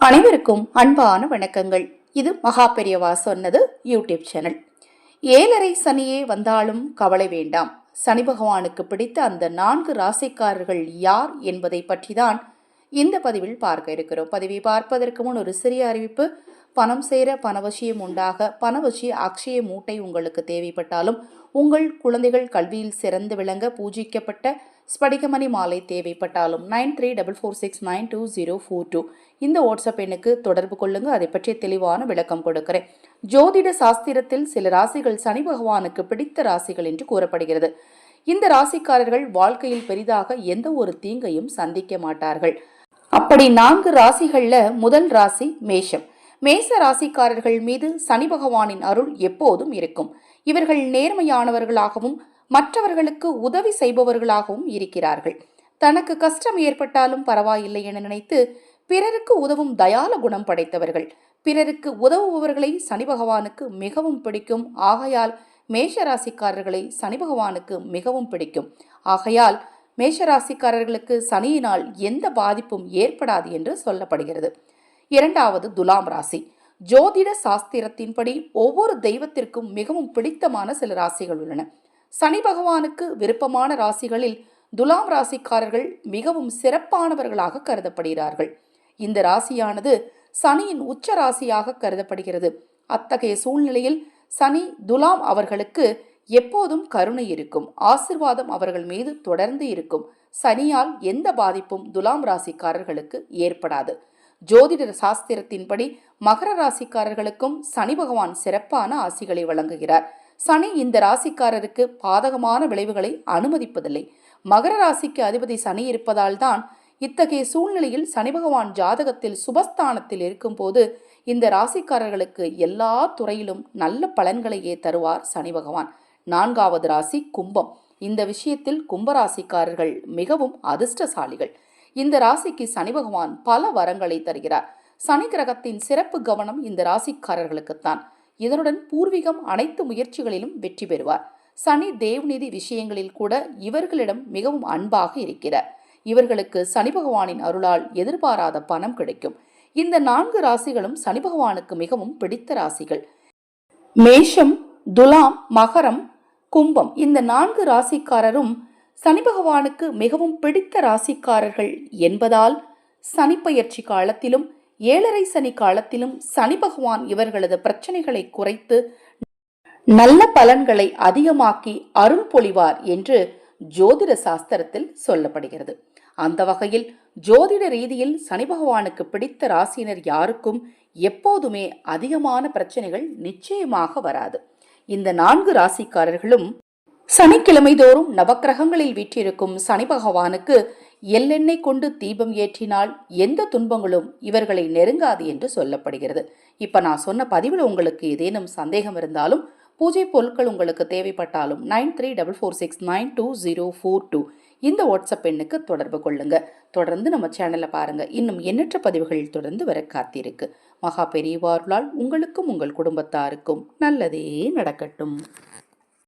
அனைவருக்கும் அன்பான வணக்கங்கள். இது மகா பெரியவா சொன்னது யூடியூப் சேனல். 7.5 சனியே வந்தாலும் கவலை வேண்டாம். சனி பகவானுக்கு பிடித்த அந்த 4 ராசிக்காரர்கள் யார் என்பதை பற்றி தான் இந்த பதிவில் பார்க்க இருக்கிறோம். பதிவை பார்ப்பதற்கு முன் ஒரு சிறிய அறிவிப்பு. பணம் சேர பணவசியம் உண்டாக பணவசிய அக்ஷய மூட்டை உங்களுக்கு தேவைப்பட்டாலும், உங்கள் குழந்தைகள் கல்வியில் சிறந்து விளங்க பூஜிக்கப்பட்ட ஸ்படிகமணி மாலை தேவைப்பட்டாலும் 9344692042 இந்த வாட்ஸ்அப் எண்ணுக்கு தொடர்பு கொள்ளுங்க. அதை பற்றிய தெளிவான விளக்கம் கொடுக்கிறேன். ஜோதிட சாஸ்திரத்தில் சில ராசிகள் சனி பகவானுக்கு பிடித்த ராசிகள் என்று கூறப்படுகிறது. இந்த ராசிக்காரர்கள் வாழ்க்கையில் பெரிதாக எந்த ஒரு தீங்கையும் சந்திக்க மாட்டார்கள். அப்படி 4 ராசிகள்ல முதல் ராசி மேஷம். மேச ராசிக்காரர்கள் மீது சனி பகவானின் அருள் எப்போதும் இருக்கும். இவர்கள் நேர்மையானவர்களாகவும் மற்றவர்களுக்கு உதவி செய்பவர்களாகவும் இருக்கிறார்கள். தனக்கு கஷ்டம் ஏற்பட்டாலும் பரவாயில்லை என நினைத்து பிறருக்கு உதவும் தயால குணம் படைத்தவர்கள். பிறருக்கு உதவுபவர்களை சனி பகவானுக்கு மிகவும் பிடிக்கும். ஆகையால் மேஷராசிக்காரர்களை சனி பகவானுக்கு மிகவும் பிடிக்கும். ஆகையால் மேஷராசிக்காரர்களுக்கு சனியினால் எந்த பாதிப்பும் ஏற்படாது என்று சொல்லப்படுகிறது. இரண்டாவது துலாம் ராசி. ஜோதிட சாஸ்திரத்தின்படி ஒவ்வொரு தெய்வத்திற்கும் மிகவும் பிடித்தமான சில ராசிகள் உள்ளன. சனி பகவானுக்கு விருப்பமான ராசிகளில் துலாம் ராசிக்காரர்கள் மிகவும் சிறப்பானவர்களாக கருதப்படுகிறார்கள். இந்த ராசியானது சனியின் உச்ச ராசியாக கருதப்படுகிறது. அத்தகைய சூழ்நிலையில் சனி துலாம் அவர்களுக்கு எப்போதும் கருணை இருக்கும். ஆசிர்வாதம் அவர்கள் மீது தொடர்ந்து இருக்கும். சனியால் எந்த பாதிப்பும் துலாம் ராசிக்காரர்களுக்கு ஏற்படாது. ஜோதிட சாஸ்திரத்தின்படி மகர ராசிக்காரர்களுக்கும் சனி பகவான் சிறப்பான ஆசிகளை வழங்குகிறார். சனி இந்த ராசிக்காரருக்கு பாதகமான விளைவுகளை அனுமதிப்பதில்லை. மகர ராசிக்கு அதிபதி சனி இருப்பதால் தான் இத்தகைய சூழ்நிலையில் சனி பகவான் ஜாதகத்தில் சுபஸ்தானத்தில் இருக்கும் போது இந்த ராசிக்காரர்களுக்கு எல்லா துறையிலும் நல்ல பலன்களையே தருவார் சனி பகவான். நான்காவது ராசி கும்பம். இந்த விஷயத்தில் கும்பராசிக்காரர்கள் மிகவும் அதிர்ஷ்டசாலிகள். இந்த ராசிக்கு சனி பகவான் பல வரங்களை தருகிறார். சனி கிரகத்தின் சிறப்பு கவனம் இந்த ராசிக்காரர்களுக்குத்தான். இதனுடன் பூர்வீகம் அனைத்து முயற்சிகளிலும் வெற்றி பெறுவார். சனி தேவ்நிதி விஷயங்களில் கூட இவர்களிடம் மிகவும் அன்பாக இருக்கிறார். இவர்களுக்கு சனி பகவானின் அருளால் எதிர்பாராத பணம் கிடைக்கும். இந்த 4 ராசிகளும் சனி பகவானுக்கு மிகவும் பிடித்த ராசிகள். மேஷம், துலாம், மகரம், கும்பம் இந்த 4 ராசிக்காரரும் சனி பகவானுக்கு மிகவும் பிடித்த ராசிக்காரர்கள் என்பதால் சனிப்பெயர்ச்சி காலத்திலும் 7.5 சனி காலத்திலும் சனி பகவான் இவர்களது பிரச்சனைகளை குறைத்து நல்ல பலன்களை அதிகமாக்கி அருள் பொழிவார் என்று ஜோதிட சாஸ்திரத்தில் சொல்லப்படுகிறது. அந்த வகையில் ஜோதிட ரீதியில் சனி பகவானுக்கு பிடித்த ராசியினர் யாருக்கும் எப்போதுமே அதிகமான பிரச்சனைகள் நிச்சயமாக வராது. இந்த 4 ராசிக்காரர்களும் சனிக்கிழமை தோறும் நவக்கிரகங்களில் வீற்றிருக்கும் சனி பகவானுக்கு எள்ளெண்ணெய் கொண்டு தீபம் ஏற்றினால் எந்த துன்பங்களும் இவர்களை நெருங்காது என்று சொல்லப்படுகிறது. இப்ப நான் சொன்ன பதிவில் உங்களுக்கு ஏதேனும் சந்தேகம் இருந்தாலும், பூஜை பொருட்கள் உங்களுக்கு தேவைப்பட்டாலும் 9344692042 இந்த வாட்ஸ்அப் எண்ணுக்கு தொடர்பு கொள்ளுங்க. தொடர்ந்து நம்ம சேனலை பாருங்க. இன்னும் எண்ணற்ற பதிவுகள் தொடர்ந்து வர காத்திருக்கு. மகா பெரியவார்களால் உங்களுக்கும் உங்கள் குடும்பத்தாருக்கும் நல்லதே நடக்கட்டும்.